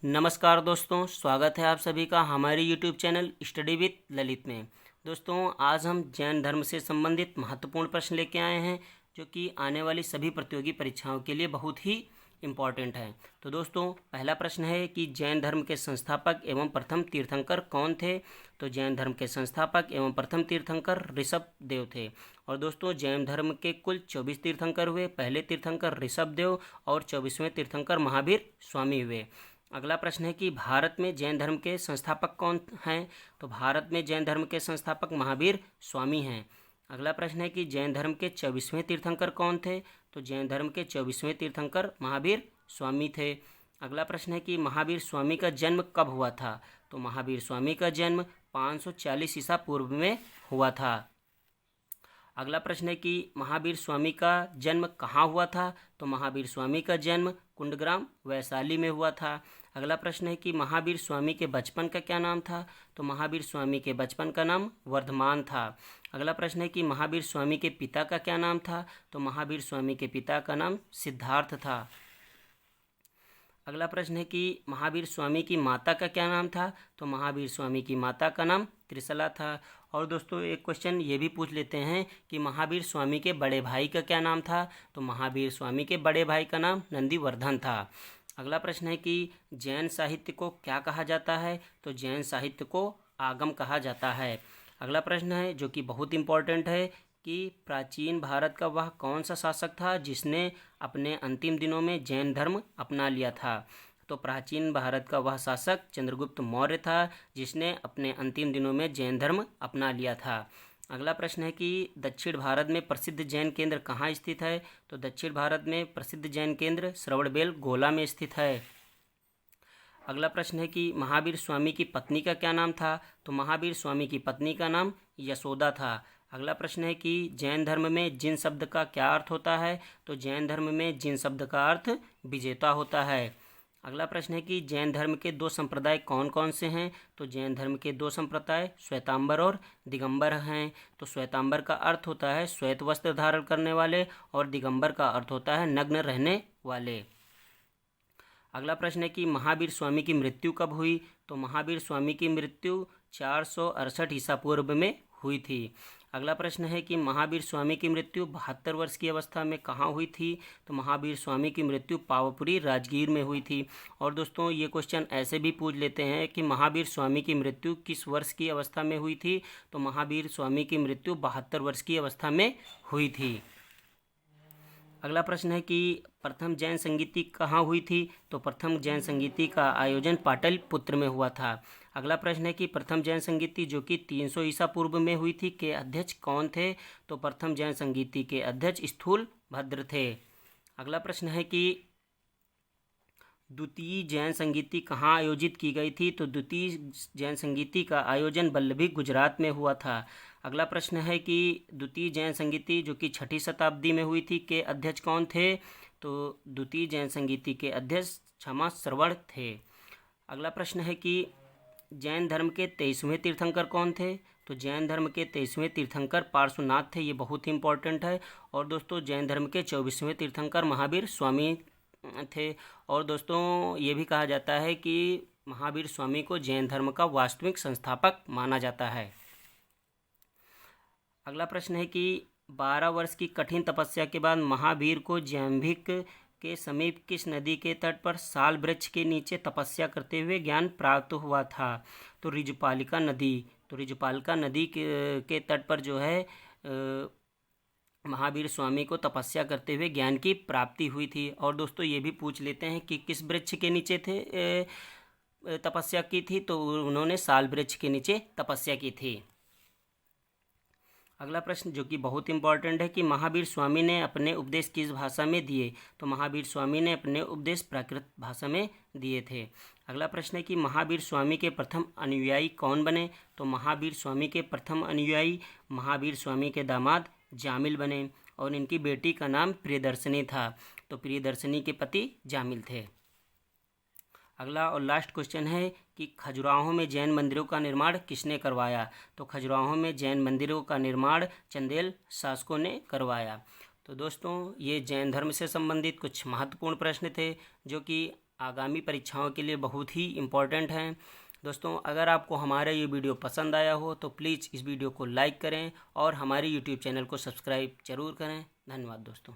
नमस्कार दोस्तों, स्वागत है आप सभी का हमारे YouTube channel study with Lalit में। दोस्तों, आज हम जैन धर्म से संबंधित महत्वपूर्ण प्रश्न लेके आए हैं जो कि आने वाली सभी प्रतियोगी परीक्षाओं के लिए बहुत ही इम्पॉर्टेंट है। तो दोस्तों, पहला प्रश्न है कि जैन धर्म के संस्थापक एवं प्रथम तीर्थंकर कौन थे। तो जैन धर्म के संस्थापक एवं प्रथम तीर्थंकर ऋषभ देव थे। और दोस्तों, जैन धर्म के कुल 24 तीर्थंकर हुए। पहले तीर्थंकर ऋषभ देव और 24वें तीर्थंकर महावीर स्वामी हुए। अगला प्रश्न है कि भारत में जैन धर्म के संस्थापक कौन हैं। तो भारत में जैन धर्म के संस्थापक महावीर स्वामी हैं। अगला प्रश्न है कि जैन धर्म के 24वें तीर्थंकर कौन थे। तो जैन धर्म के 24वें तीर्थंकर महावीर स्वामी थे। अगला प्रश्न है कि महावीर स्वामी का जन्म कब हुआ था। तो महावीर स्वामी का जन्म 540 ईसा पूर्व में हुआ था। अगला प्रश्न है कि महावीर स्वामी का जन्म कहाँ हुआ था। तो महावीर स्वामी का जन्म कुंडग्राम वैशाली में हुआ था। अगला प्रश्न है कि महावीर स्वामी के बचपन का क्या नाम था। तो महावीर स्वामी के बचपन का नाम वर्धमान था। अगला प्रश्न है कि महावीर स्वामी के पिता का क्या नाम था। तो महावीर स्वामी के पिता का नाम सिद्धार्थ था। अगला प्रश्न है कि महावीर स्वामी की माता का क्या नाम था। तो महावीर स्वामी की माता का नाम त्रिशला था। और दोस्तों, एक क्वेश्चन ये भी पूछ लेते हैं कि महावीर स्वामी के बड़े भाई का क्या नाम था। तो महावीर स्वामी के बड़े भाई का नाम नंदीवर्धन था। अगला प्रश्न है कि जैन साहित्य को क्या कहा जाता है। तो जैन साहित्य को आगम कहा जाता है। अगला प्रश्न है जो कि बहुत इम्पोर्टेंट है कि प्राचीन भारत का वह कौन सा शासक था जिसने अपने अंतिम दिनों में जैन धर्म अपना लिया था। तो प्राचीन भारत का वह शासक चंद्रगुप्त मौर्य था जिसने अपने अंतिम दिनों में जैन धर्म अपना लिया था। अगला प्रश्न है कि दक्षिण भारत में प्रसिद्ध जैन केंद्र कहाँ स्थित है। तो दक्षिण भारत में प्रसिद्ध जैन केंद्र श्रवणबेल गोला में स्थित है। अगला प्रश्न है कि महावीर स्वामी की पत्नी का क्या नाम था। तो महावीर स्वामी की पत्नी का नाम यशोदा था। अगला प्रश्न है कि जैन धर्म में जिन शब्द का क्या अर्थ होता है। तो जैन धर्म में जिन शब्द का अर्थ विजेता होता है। अगला प्रश्न है कि जैन धर्म के दो संप्रदाय कौन कौन से हैं। तो जैन धर्म के दो संप्रदाय श्वेतांबर और दिगंबर हैं। तो श्वेतांबर का अर्थ होता है श्वेत वस्त्र धारण करने वाले और दिगंबर का अर्थ होता है नग्न रहने वाले। अगला प्रश्न है कि महावीर स्वामी की मृत्यु कब हुई। तो महावीर स्वामी की मृत्यु 468 ईसा पूर्व में हुई थी। अगला प्रश्न है कि महावीर स्वामी की मृत्यु 72 वर्ष की अवस्था में कहाँ हुई थी। तो महावीर स्वामी की मृत्यु पावापुरी राजगीर में हुई थी। और दोस्तों, ये क्वेश्चन ऐसे भी पूछ लेते हैं कि महावीर स्वामी की मृत्यु किस वर्ष की अवस्था में हुई थी। तो महावीर स्वामी की मृत्यु 72 वर्ष की अवस्था में हुई थी। अगला प्रश्न है कि प्रथम जैन संगीति कहाँ हुई थी। तो प्रथम जैन संगीति का आयोजन पाटलिपुत्र में हुआ था। अगला प्रश्न है कि प्रथम जैन संगीति जो कि 300 ईसा पूर्व में हुई थी के अध्यक्ष कौन थे। तो प्रथम जैन संगीति के अध्यक्ष स्थूल भद्र थे। अगला प्रश्न है कि द्वितीय जैन संगीति कहाँ आयोजित की गई थी। तो द्वितीय जैन संगीति का आयोजन वल्लभी गुजरात में हुआ था। अगला प्रश्न है कि द्वितीय जैन संगीति जो कि 6ठी शताब्दी में हुई थी के अध्यक्ष कौन थे। तो द्वितीय जैन संगीति के अध्यक्ष क्षमा श्रवण थे। अगला प्रश्न है कि जैन धर्म के 23वें तीर्थंकर कौन थे। तो जैन धर्म के 23वें तीर्थंकर पार्श्वनाथ थे। ये बहुत ही इंपॉर्टेंट है। और दोस्तों, जैन धर्म के 24वें तीर्थंकर महावीर स्वामी थे। और दोस्तों, ये भी कहा जाता है कि महावीर स्वामी को जैन धर्म का वास्तविक संस्थापक माना जाता है। अगला प्रश्न है कि 12 वर्ष की कठिन तपस्या के बाद महावीर को जैम्भिक के समीप किस नदी के तट पर साल वृक्ष के नीचे तपस्या करते हुए ज्ञान प्राप्त हुआ था। तो ऋजुपालिका नदी। तो ऋजुपालिका नदी के तट पर जो है महावीर स्वामी को तपस्या करते हुए ज्ञान की प्राप्ति हुई थी। और दोस्तों, ये भी पूछ लेते हैं कि किस वृक्ष के नीचे थे तपस्या की थी। तो उन्होंने साल वृक्ष के नीचे तपस्या की थी। अगला प्रश्न जो कि बहुत इंपॉर्टेंट है कि महावीर स्वामी ने अपने उपदेश किस भाषा में दिए। तो महावीर स्वामी ने अपने उपदेश प्राकृत भाषा में दिए थे। अगला प्रश्न है कि महावीर स्वामी के प्रथम अनुयायी कौन बने। तो महावीर स्वामी के प्रथम अनुयायी महावीर स्वामी के दामाद जामिल बने और इनकी बेटी का नाम प्रियदर्शनी था। तो प्रियदर्शनी के पति जामिल थे। अगला और लास्ट क्वेश्चन है कि खजुराहो में जैन मंदिरों का निर्माण किसने करवाया। तो खजुराहो में जैन मंदिरों का निर्माण चंदेल शासकों ने करवाया। तो दोस्तों, ये जैन धर्म से संबंधित कुछ महत्वपूर्ण प्रश्न थे जो कि आगामी परीक्षाओं के लिए बहुत ही इम्पोर्टेंट हैं। दोस्तों, अगर आपको हमारा ये वीडियो पसंद आया हो तो प्लीज़ इस वीडियो को लाइक करें और हमारे यूट्यूब चैनल को सब्सक्राइब जरूर करें। धन्यवाद दोस्तों।